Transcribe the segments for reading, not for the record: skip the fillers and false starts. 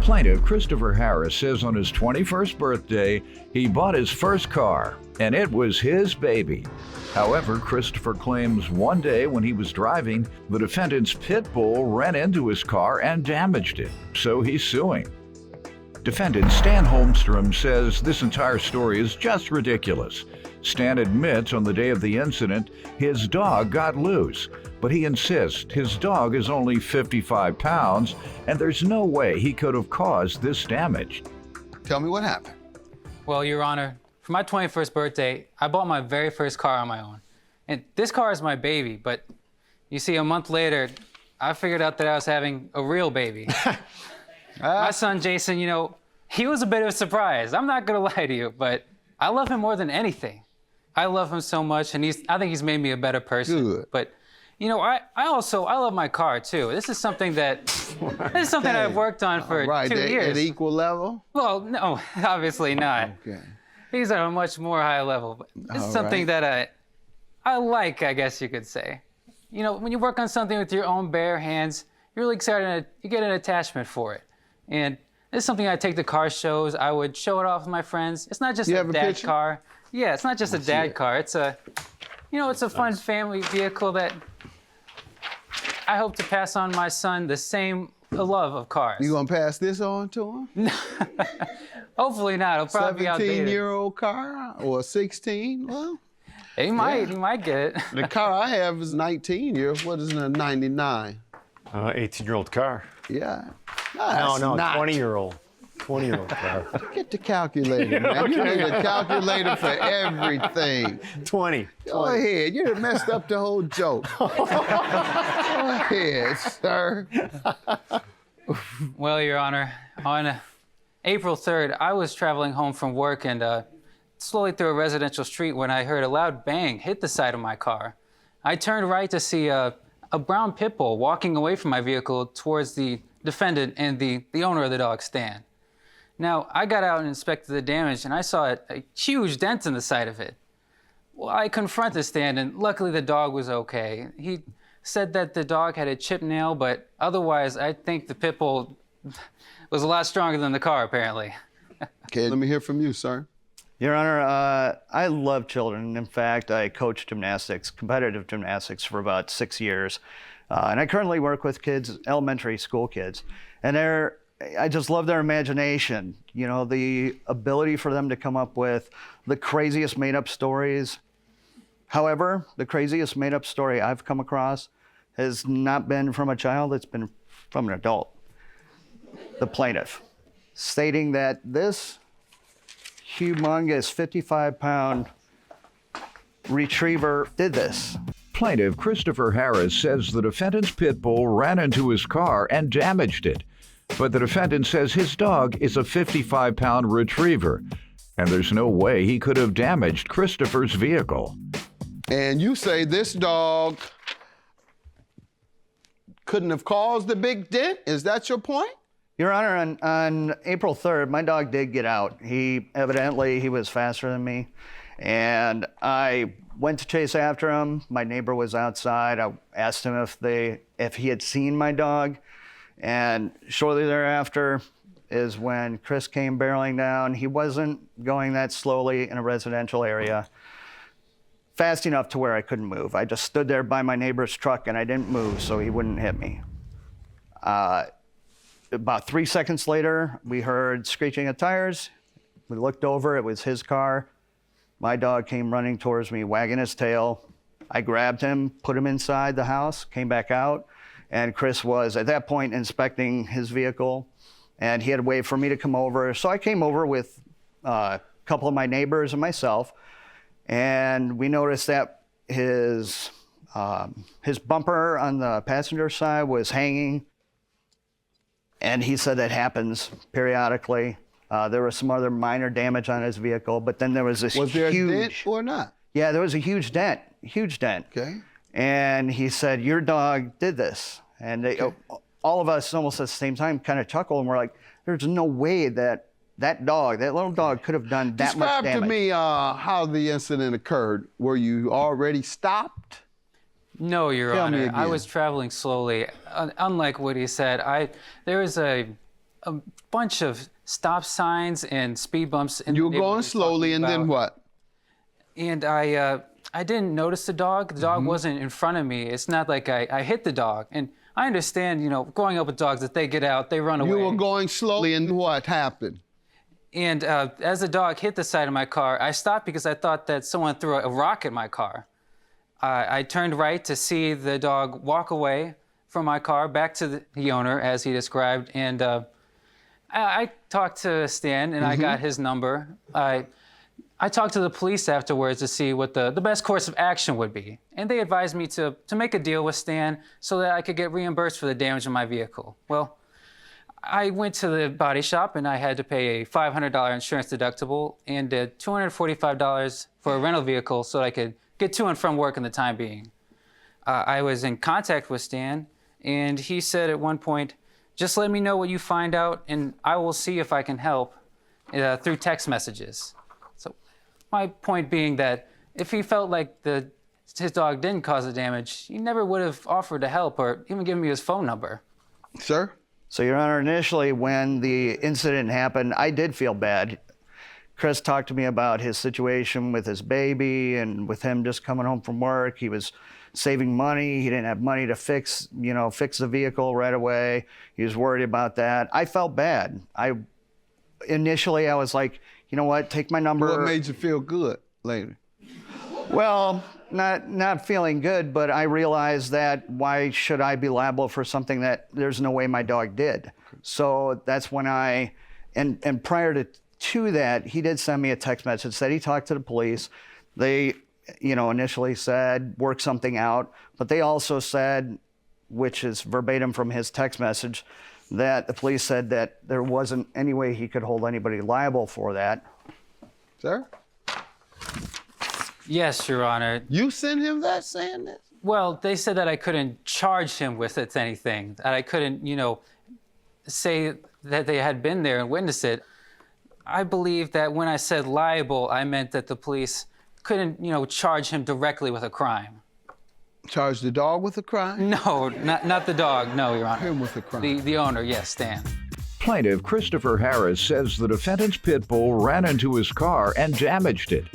Plaintiff Christopher Harris says on his 21st birthday, he bought his first car, and it was his baby. However, Christopher claims one day when he was driving, the defendant's pit bull ran into his car and damaged it, so he's suing. Defendant Stan Holmstrom says this entire story is just ridiculous. Stan admits on the day of the incident, his dog got loose, but he insists his dog is only 55 pounds and there's no way he could have caused this damage. Tell me what happened. Well, Your Honor, for my 21st birthday, I bought my very first car on my own. And this car is my baby, but you see, a month later, I figured out that I was having a real baby. My son, Jason, you know, he was a bit of a surprise. I'm not gonna lie to you, but I love him more than anything. I love him so much, and I think he's made me a better person. Good. But, you know, I love my car too. This is something I've worked on for 2 years. At equal level? Well, no, obviously not. Okay. These are a much more high level. But this is something that I like, I guess you could say. You know, when you work on something with your own bare hands, you're really excited, you get an attachment for it. And this is something I take to car shows. I would show it off with my friends. It's not just a dad car. Yeah, it's not just a dad car. It's a, you know, it's a fun family vehicle that I hope to pass on my son the same love of cars. You gonna pass this on to him? Hopefully not. It'll probably be outdated. 17-year-old car or a 16? Well, he might get it. the car I have is 19 years. What is it, a 99? 18-year-old car. Yeah. No, not. 20-year-old. 20-year-old car. Get the calculator, man. You need a calculator for everything. 20. Go ahead. You done messed up the whole joke. Go ahead, sir. Well, Your Honor, on April 3rd, I was traveling home from work and slowly through a residential street when I heard a loud bang hit the side of my car. I turned right to see a brown pit bull walking away from my vehicle towards the defendant and the owner of the dog, Stan. Now, I got out and inspected the damage, and I saw a huge dent in the side of it. Well, I confronted Stan, and luckily the dog was okay. He said that the dog had a chipped nail, but otherwise, I think the pit bull was a lot stronger than the car, apparently. Okay, let me hear from you, sir. Your Honor, I love children. In fact, I coached gymnastics, competitive gymnastics, for about 6 years. And I currently work with kids, elementary school kids. And I just love their imagination. You know, the ability for them to come up with the craziest made-up stories. However, the craziest made-up story I've come across has not been from a child, it's been from an adult. The plaintiff, stating that this humongous 55-pound retriever did this. Plaintiff Christopher Harris says the defendant's pit bull ran into his car and damaged it. But the defendant says his dog is a 55-pound retriever, and there's no way he could have damaged Christopher's vehicle. And you say this dog couldn't have caused the big dent? Is that your point? Your Honor, on April 3rd, my dog did get out. He was faster than me, and I went to chase after him. My neighbor was outside. I asked him if he had seen my dog, and shortly thereafter is when Chris came barreling down. He wasn't going that slowly in a residential area, fast enough to where I couldn't move. I just stood there by my neighbor's truck and I didn't move so he wouldn't hit me. About 3 seconds later, we heard screeching of tires. We looked over, it was his car. My dog came running towards me, wagging his tail. I grabbed him, put him inside the house, came back out, and Chris was, at that point, inspecting his vehicle, and he had to wait for me to come over. So I came over with a couple of my neighbors and myself, and we noticed that his bumper on the passenger side was hanging, and he said that happens periodically. There was some other minor damage on his vehicle, but then there was this huge... Was there a dent or not? Yeah, there was a huge dent. Okay. And he said, your dog did this. And all of us almost at the same time kind of chuckled, and we're like, there's no way that little dog could have done that much damage. Describe to me how the incident occurred. Were you already stopped? No, Your Tell me Honor. again. I was traveling slowly. Unlike what he said, there was a a bunch of stop signs and speed bumps. In You the were going neighborhood slowly, talking and then about- what? And I didn't notice the dog. The dog wasn't in front of me. It's not like I hit the dog. And I understand, growing up with dogs, that they get out, they run away. You were going slowly, and what happened? And as the dog hit the side of my car, I stopped because I thought that someone threw a rock at my car. I turned right to see the dog walk away from my car back to the owner, as he described. And I talked to Stan, and I got his number. I talked to the police afterwards to see what the best course of action would be. And they advised me to make a deal with Stan so that I could get reimbursed for the damage in my vehicle. Well, I went to the body shop, and I had to pay a $500 insurance deductible and $245 for a rental vehicle so that I could get to and from work in the time being. I was in contact with Stan, and he said at one point, just let me know what you find out, and I will see if I can help through text messages. So my point being that if he felt like his dog didn't cause the damage, he never would have offered to help or even given me his phone number. Sir? So, Your Honor, initially when the incident happened, I did feel bad. Chris talked to me about his situation with his baby and with him just coming home from work. He was saving money. He didn't have money to fix the vehicle right away. He was worried about that. I felt bad. Initially I was like, you know what, take my number. What made you feel good later? Well, not feeling good, but I realized that why should I be liable for something that there's no way my dog did? So that's when and prior to that, he did send me a text message, said he talked to the police. They, initially said work something out, but they also said, which is verbatim from his text message, that the police said that there wasn't any way he could hold anybody liable for that. Sir? Yes, Your Honor. You sent him that saying this? Well, they said that I couldn't charge him with anything, that I couldn't, say that they had been there and witnessed it. I believe that when I said liable, I meant that the police couldn't, charge him directly with a crime. Charge the dog with a crime? No, not the dog, no, Your Honor. Him with a crime. The owner, yes, Stan. Plaintiff Christopher Harris says the defendant's pit bull ran into his car and damaged it.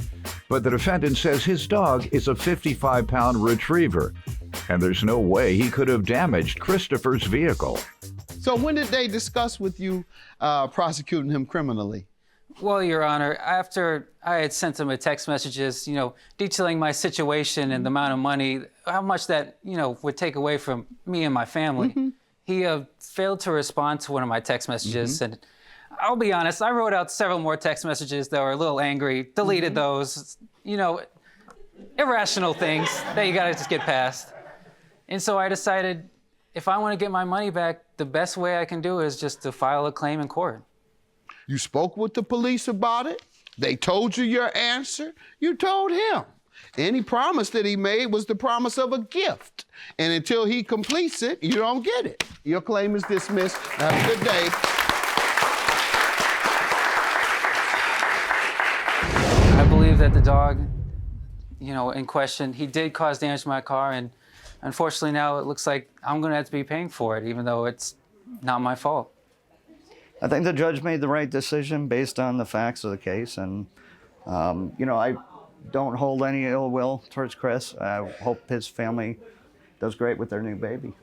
But the defendant says his dog is a 55-pound retriever, and there's no way he could have damaged Christopher's vehicle. So when did they discuss with you prosecuting him criminally? Well, Your Honor, after I had sent him a text messages, detailing my situation and the amount of money, how much that, would take away from me and my family, he failed to respond to one of my text messages. And I'll be honest, I wrote out several more text messages that were a little angry, deleted those, irrational things that you gotta just get past. And so I decided if I want to get my money back, the best way I can do is just to file a claim in court. You spoke with the police about it? They told you your answer? You told him. Any promise that he made was the promise of a gift. And until he completes it, you don't get it. Your claim is dismissed. Have a good day. I believe that the dog, in question, he did cause damage to my car, and unfortunately now it looks like I'm gonna have to be paying for it, even though it's not my fault. I think the judge made the right decision based on the facts of the case, and I don't hold any ill will towards Chris. I hope his family does great with their new baby.